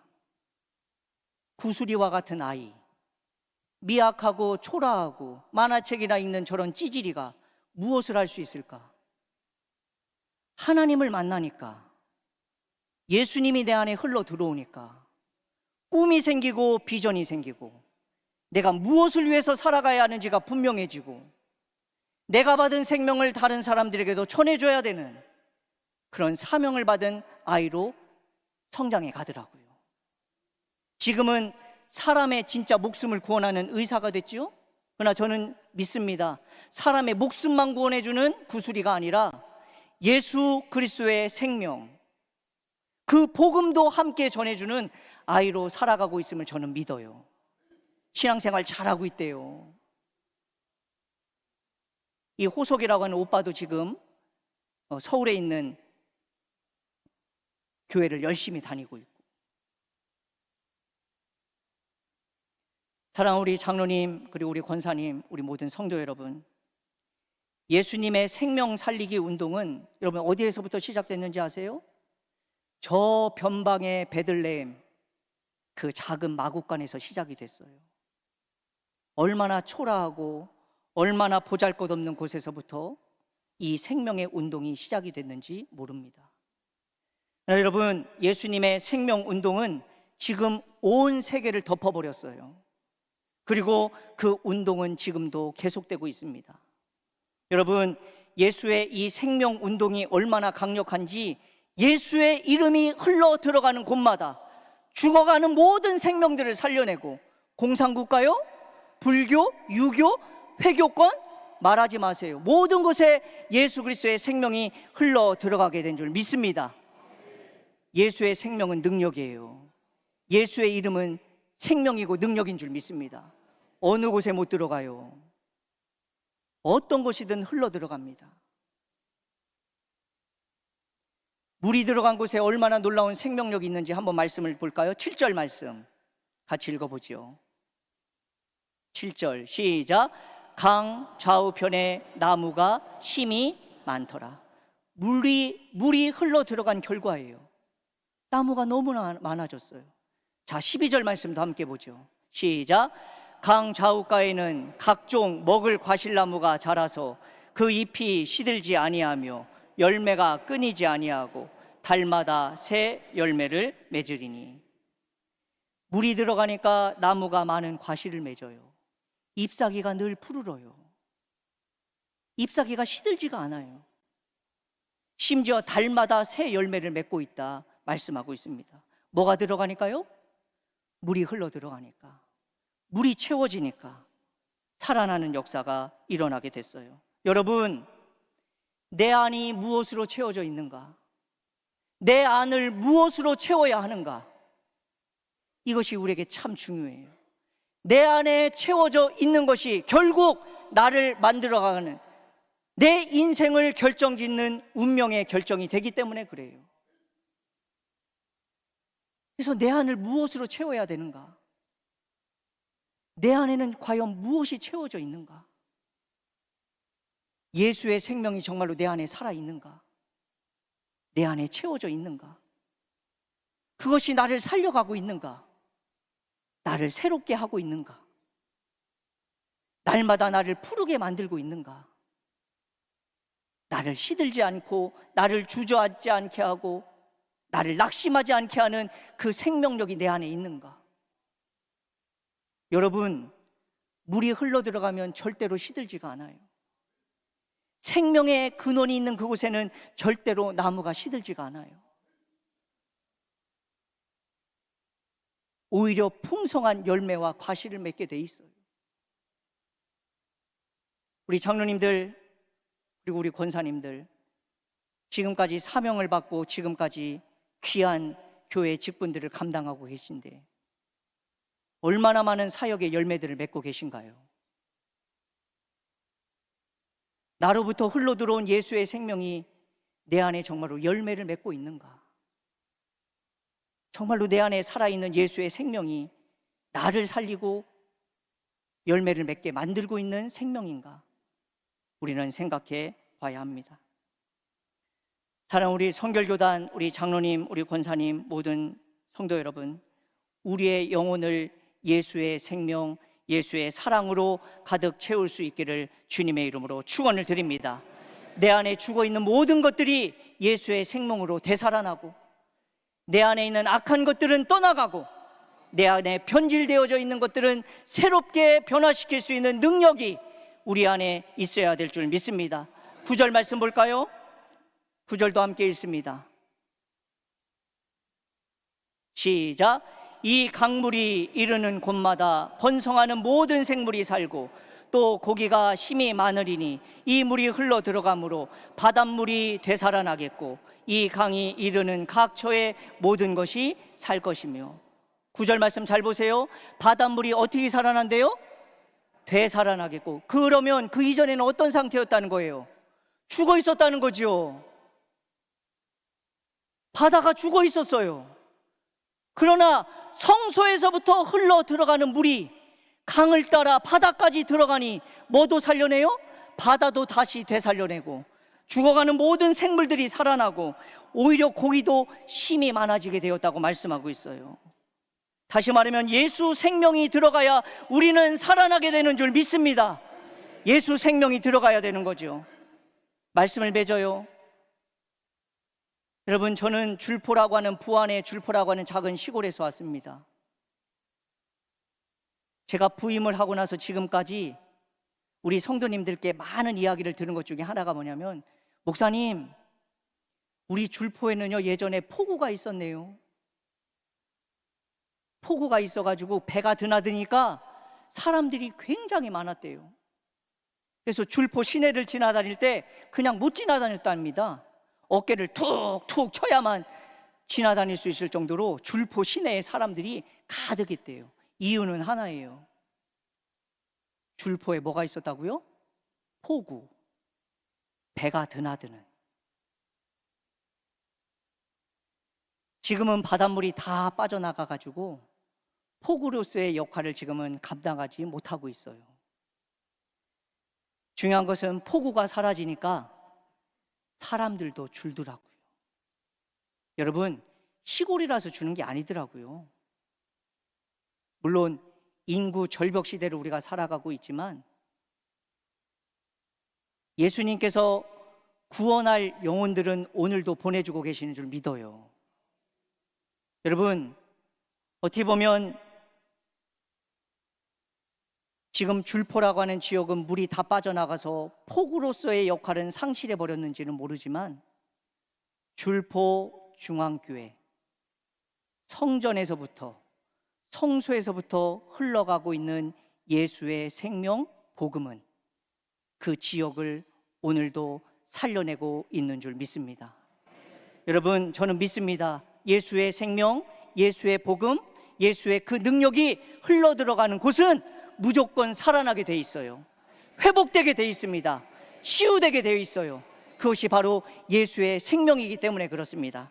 구슬이와 같은 아이, 미약하고 초라하고 만화책이나 읽는 저런 찌질이가 무엇을 할 수 있을까? 하나님을 만나니까, 예수님이 내 안에 흘러 들어오니까 꿈이 생기고 비전이 생기고, 내가 무엇을 위해서 살아가야 하는지가 분명해지고, 내가 받은 생명을 다른 사람들에게도 전해줘야 되는 그런 사명을 받은 아이로 성장해 가더라고요. 지금은 사람의 진짜 목숨을 구원하는 의사가 됐지요. 그러나 저는 믿습니다. 사람의 목숨만 구원해주는 구슬이가 아니라 예수 그리스도의 생명, 그 복음도 함께 전해주는 아이로 살아가고 있음을 저는 믿어요. 신앙생활 잘하고 있대요. 이 호석이라고 하는 오빠도 지금 서울에 있는 교회를 열심히 다니고 있고. 사랑하는 우리 장로님, 그리고 우리 권사님, 우리 모든 성도 여러분, 예수님의 생명 살리기 운동은 여러분 어디에서부터 시작됐는지 아세요? 저 변방의 베들레헴, 그 작은 마국간에서 시작이 됐어요. 얼마나 초라하고 얼마나 보잘것없는 곳에서부터 이 생명의 운동이 시작이 됐는지 모릅니다. 여러분, 예수님의 생명 운동은 지금 온 세계를 덮어버렸어요. 그리고 그 운동은 지금도 계속되고 있습니다. 여러분, 예수의 이 생명 운동이 얼마나 강력한지, 예수의 이름이 흘러 들어가는 곳마다 죽어가는 모든 생명들을 살려내고, 공산국가요, 불교, 유교, 회교권 말하지 마세요. 모든 곳에 예수 그리스도의 생명이 흘러 들어가게 된 줄 믿습니다. 예수의 생명은 능력이에요. 예수의 이름은 생명이고 능력인 줄 믿습니다. 어느 곳에 못 들어가요. 어떤 곳이든 흘러 들어갑니다. 물이 들어간 곳에 얼마나 놀라운 생명력이 있는지 한번 말씀을 볼까요? 7절 말씀 같이 읽어보죠. 7절 시작. 강 좌우편에 나무가 심이 많더라. 물이 흘러 들어간 결과예요. 나무가 너무나 많아졌어요. 자, 12절 말씀도 함께 보죠. 시작. 강 좌우가에는 각종 먹을 과실나무가 자라서 그 잎이 시들지 아니하며 열매가 끊이지 아니하고 달마다 새 열매를 맺으리니. 물이 들어가니까 나무가 많은 과실을 맺어요. 잎사귀가 늘 푸르러요. 잎사귀가 시들지가 않아요. 심지어 달마다 새 열매를 맺고 있다 말씀하고 있습니다. 뭐가 들어가니까요? 물이 흘러 들어가니까, 물이 채워지니까 살아나는 역사가 일어나게 됐어요. 여러분, 내 안이 무엇으로 채워져 있는가? 내 안을 무엇으로 채워야 하는가? 이것이 우리에게 참 중요해요. 내 안에 채워져 있는 것이 결국 나를 만들어가는, 내 인생을 결정짓는 운명의 결정이 되기 때문에 그래요. 그래서 내 안을 무엇으로 채워야 되는가? 내 안에는 과연 무엇이 채워져 있는가? 예수의 생명이 정말로 내 안에 살아있는가? 내 안에 채워져 있는가? 그것이 나를 살려가고 있는가? 나를 새롭게 하고 있는가? 날마다 나를 푸르게 만들고 있는가? 나를 시들지 않고 나를 주저앉지 않게 하고 나를 낙심하지 않게 하는 그 생명력이 내 안에 있는가? 여러분, 물이 흘러들어가면 절대로 시들지가 않아요. 생명의 근원이 있는 그곳에는 절대로 나무가 시들지가 않아요. 오히려 풍성한 열매와 과실을 맺게 돼 있어요. 우리 장로님들 그리고 우리 권사님들, 지금까지 사명을 받고 지금까지 귀한 교회 직분들을 감당하고 계신데 얼마나 많은 사역의 열매들을 맺고 계신가요? 나로부터 흘러들어온 예수의 생명이 내 안에 정말로 열매를 맺고 있는가? 정말로 내 안에 살아있는 예수의 생명이 나를 살리고 열매를 맺게 만들고 있는 생명인가? 우리는 생각해 봐야 합니다. 사랑하는 우리 성결교단, 우리 장로님, 우리 권사님, 모든 성도 여러분, 우리의 영혼을 예수의 생명, 예수의 사랑으로 가득 채울 수 있기를 주님의 이름으로 축원을 드립니다. 내 안에 죽어있는 모든 것들이 예수의 생명으로 되살아나고 내 안에 있는 악한 것들은 떠나가고 내 안에 변질되어져 있는 것들은 새롭게 변화시킬 수 있는 능력이 우리 안에 있어야 될 줄 믿습니다. 9절 말씀 볼까요? 9절도 함께 읽습니다. 시작. 이 강물이 이르는 곳마다 번성하는 모든 생물이 살고 또 고기가 심히 많으리니 이 물이 흘러 들어가므로 바닷물이 되살아나겠고 이 강이 이르는 각처의 모든 것이 살 것이며. 9절 말씀 잘 보세요. 바닷물이 어떻게 살아난대요? 되살아나겠고. 그러면 그 이전에는 어떤 상태였다는 거예요? 죽어 있었다는 거죠. 바다가 죽어 있었어요. 그러나 성소에서부터 흘러 들어가는 물이 강을 따라 바다까지 들어가니 뭐도 살려내요? 바다도 다시 되살려내고 죽어가는 모든 생물들이 살아나고 오히려 고기도 힘이 많아지게 되었다고 말씀하고 있어요. 다시 말하면 예수 생명이 들어가야 우리는 살아나게 되는 줄 믿습니다. 예수 생명이 들어가야 되는 거죠. 말씀을 맺어요. 여러분, 저는 줄포라고 하는 부안의 줄포라고 하는 작은 시골에서 왔습니다. 제가 부임을 하고 나서 지금까지 우리 성도님들께 많은 이야기를 들은 것 중에 하나가 뭐냐면, 목사님, 우리 줄포에는요 예전에 폭우가 있었네요. 폭우가 있어가지고 배가 드나드니까 사람들이 굉장히 많았대요. 그래서 줄포 시내를 지나다닐 때 그냥 못 지나다녔답니다. 어깨를 툭툭 쳐야만 지나다닐 수 있을 정도로 줄포 시내에 사람들이 가득했대요. 이유는 하나예요. 줄포에 뭐가 있었다고요? 폭우, 배가 드나드는. 지금은 바닷물이 다 빠져나가가지고 폭우로서의 역할을 지금은 감당하지 못하고 있어요. 중요한 것은 폭우가 사라지니까 사람들도 줄더라고요. 여러분, 시골이라서 주는 게 아니더라고요. 물론 인구 절벽 시대를 우리가 살아가고 있지만 예수님께서 구원할 영혼들은 오늘도 보내주고 계시는 줄 믿어요. 여러분, 어떻게 보면 지금 줄포라고 하는 지역은 물이 다 빠져나가서 폭우로서의 역할은 상실해 버렸는지는 모르지만 줄포 중앙교회 성전에서부터 성소에서부터 흘러가고 있는 예수의 생명 복음은 그 지역을 오늘도 살려내고 있는 줄 믿습니다. 여러분, 저는 믿습니다. 예수의 생명, 예수의 복음, 예수의 그 능력이 흘러들어가는 곳은 무조건 살아나게 돼 있어요. 회복되게 돼 있습니다. 치유되게 되어 있어요. 그것이 바로 예수의 생명이기 때문에 그렇습니다.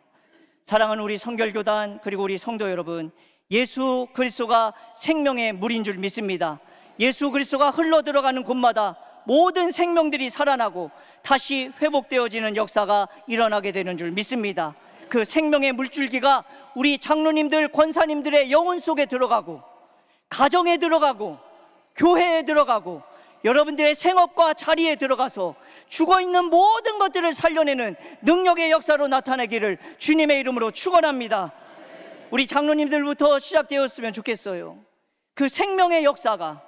사랑하는 우리 성결교단, 그리고 우리 성도 여러분, 예수 그리스도가 생명의 물인 줄 믿습니다. 예수 그리스도가 흘러들어가는 곳마다 모든 생명들이 살아나고 다시 회복되어지는 역사가 일어나게 되는 줄 믿습니다. 그 생명의 물줄기가 우리 장로님들, 권사님들의 영혼 속에 들어가고, 가정에 들어가고, 교회에 들어가고, 여러분들의 생업과 자리에 들어가서 죽어있는 모든 것들을 살려내는 능력의 역사로 나타나기를 주님의 이름으로 축원합니다. 우리 장로님들부터 시작되었으면 좋겠어요. 그 생명의 역사가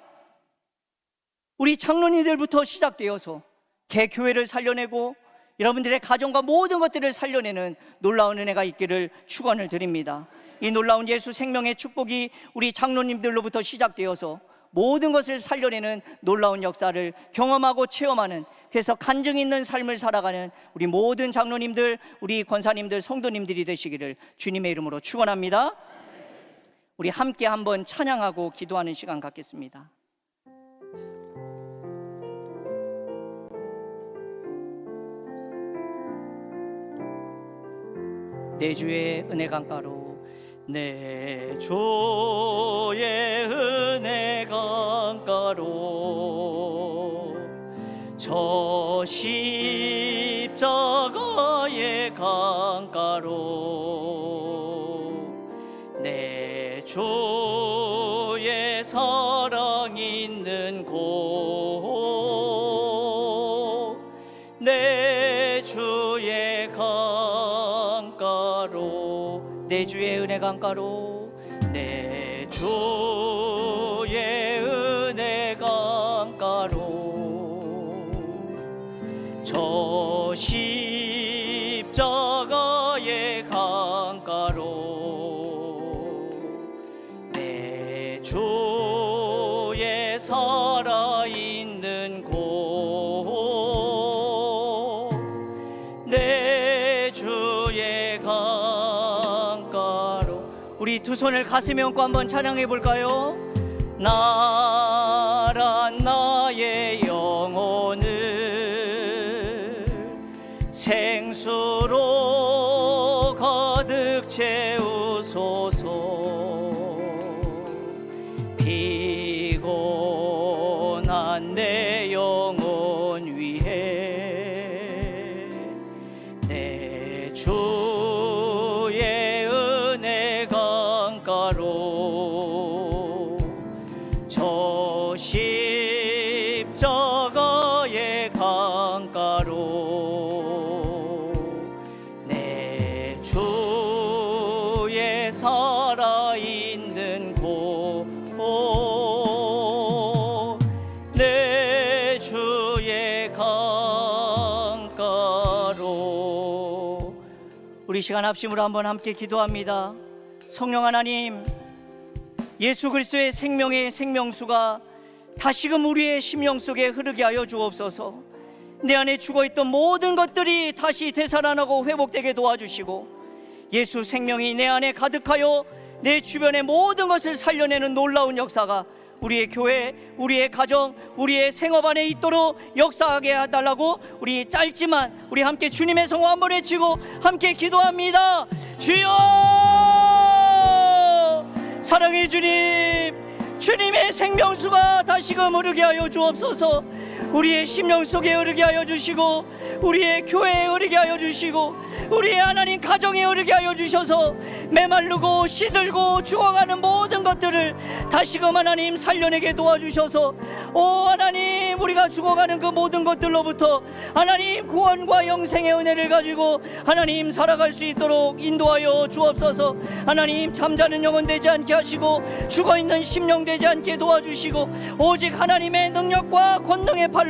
우리 장로님들부터 시작되어서 개교회를 살려내고 여러분들의 가정과 모든 것들을 살려내는 놀라운 은혜가 있기를 축원을 드립니다. 이 놀라운 예수 생명의 축복이 우리 장로님들로부터 시작되어서 모든 것을 살려내는 놀라운 역사를 경험하고 체험하는, 그래서 간증 있는 삶을 살아가는 우리 모든 장로님들, 우리 권사님들, 성도님들이 되시기를 주님의 이름으로 축원합니다. 우리 함께 한번 찬양하고 기도하는 시간 갖겠습니다. 내 주의 은혜 강가로, 내 주의 은혜 강가로, 저 십자가의 강가로, 내 주의 사랑 있는 곳, 내 주의 강가로, 내 주의 은혜 강가로, 내 주의 은혜 강가로, 저 십자가의 강가로, 내 주의 살아있는 곳, 내 주의 강가로. 우리 두 손을 가슴에 얹고 한번 찬양해 볼까요? 나란 나의 영혼을 생수로 가득 채우소서. 피곤한 내 영혼 위해 내 주의 은혜 강가로, 저 십자가의 강가로, 내 주의 살아있는 곳, 내 주의 강가로. 우리 시간 합심으로 한번 함께 기도합니다. 성령 하나님, 예수 그리스도의 생명의 생명수가 다시금 우리의 심령 속에 흐르게 하여 주옵소서. 내 안에 죽어있던 모든 것들이 다시 되살아나고 회복되게 도와주시고, 예수 생명이 내 안에 가득하여 내 주변의 모든 것을 살려내는 놀라운 역사가 우리의 교회, 우리의 가정, 우리의 생업 안에 있도록 역사하게 해달라고 우리 짧지만 우리 함께 주님의 성호 한번 외치고 함께 기도합니다. 주여, 사랑의 주님, 주님의 생명수가 다시금 흐르게 하여 주옵소서. 우리의 심령 속에 흐르게 하여 주시고, 우리의 교회에 흐르게 하여 주시고, 우리의 하나님 가정에 흐르게 하여 주셔서 메마르고 시들고 죽어가는 모든 것들을 다시금 하나님 살려내게 도와주셔서, 오 하나님, 우리가 죽어가는 그 모든 것들로부터 하나님 구원과 영생의 은혜를 가지고 하나님 살아갈 수 있도록 인도하여 주옵소서. 하나님, 잠자는 영혼 되지 않게 하시고 죽어있는 심령 되지 않게 도와주시고, 오직 하나님의 능력과 권능의 팔로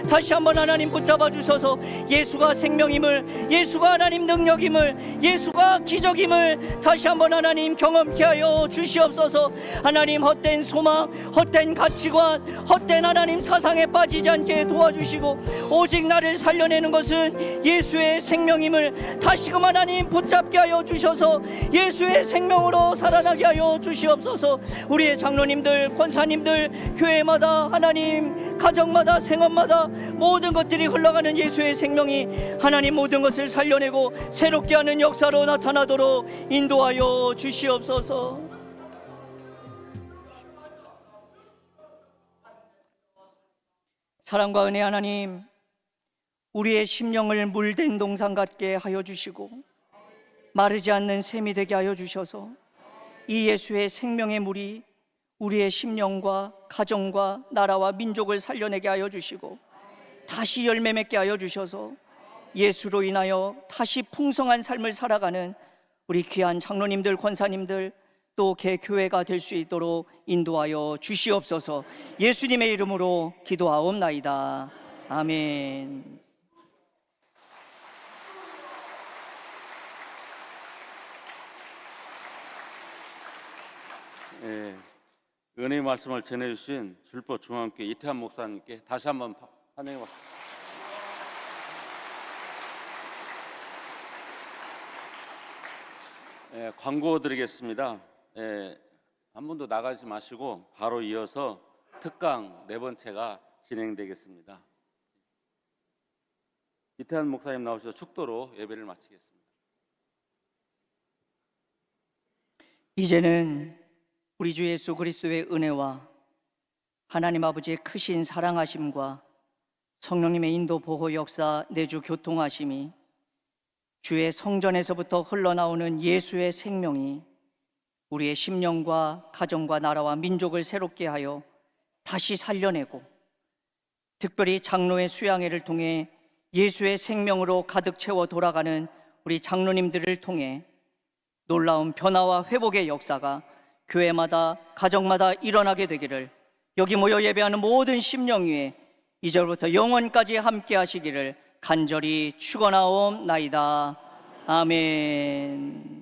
다시 한번 하나님 붙잡아 주셔서 예수가 생명임을, 예수가 하나님 능력임을, 예수가 기적임을 다시 한번 하나님 경험케 하여 주시옵소서. 주셔서 하나님 헛된 소망, 헛된 가치관, 헛된 하나님 사상에 빠지지 않게 도와주시고 오직 나를 살려내는 것은 예수의 생명임을 다시금 하나님 붙잡게 하여 주셔서 예수의 생명으로 살아나게 하여 주시옵소서. 우리의 장로님들, 권사님들, 교회마다 하나님 가정마다 생업마다 모든 것들이 흘러가는 예수의 생명이 하나님 모든 것을 살려내고 새롭게 하는 역사로 나타나도록 인도하여 주시옵소서. 사랑과 은혜 하나님, 우리의 심령을 물된 동산 같게 하여 주시고 마르지 않는 샘이 되게 하여 주셔서 이 예수의 생명의 물이 우리의 심령과 가정과 나라와 민족을 살려내게 하여 주시고 다시 열매 맺게 하여 주셔서 예수로 인하여 다시 풍성한 삶을 살아가는 우리 귀한 장로님들, 권사님들 또 개교회가 될 수 있도록 인도하여 주시옵소서. 예수님의 이름으로 기도하옵나이다. 아멘. 예, 은혜의 말씀을 전해주신 줄포 중앙교회 이태환 목사님께 다시 한번 환영해 봅니다. 예, 광고 드리겠습니다. 한 분도 나가지 마시고 바로 이어서 특강 네 번째가 진행되겠습니다. 이태환 목사님 나오셔서 축도로 예배를 마치겠습니다. 이제는 우리 주 예수 그리스도의 은혜와 하나님 아버지의 크신 사랑하심과 성령님의 인도 보호 역사 내주 교통하심이 주의 성전에서부터 흘러나오는 예수의 생명이 우리의 심령과 가정과 나라와 민족을 새롭게 하여 다시 살려내고 특별히 장로의 수양회를 통해 예수의 생명으로 가득 채워 돌아가는 우리 장로님들을 통해 놀라운 변화와 회복의 역사가 교회마다 가정마다 일어나게 되기를 여기 모여 예배하는 모든 심령 위에 이제부터 영원까지 함께 하시기를 간절히 축원하옵나이다. 아멘.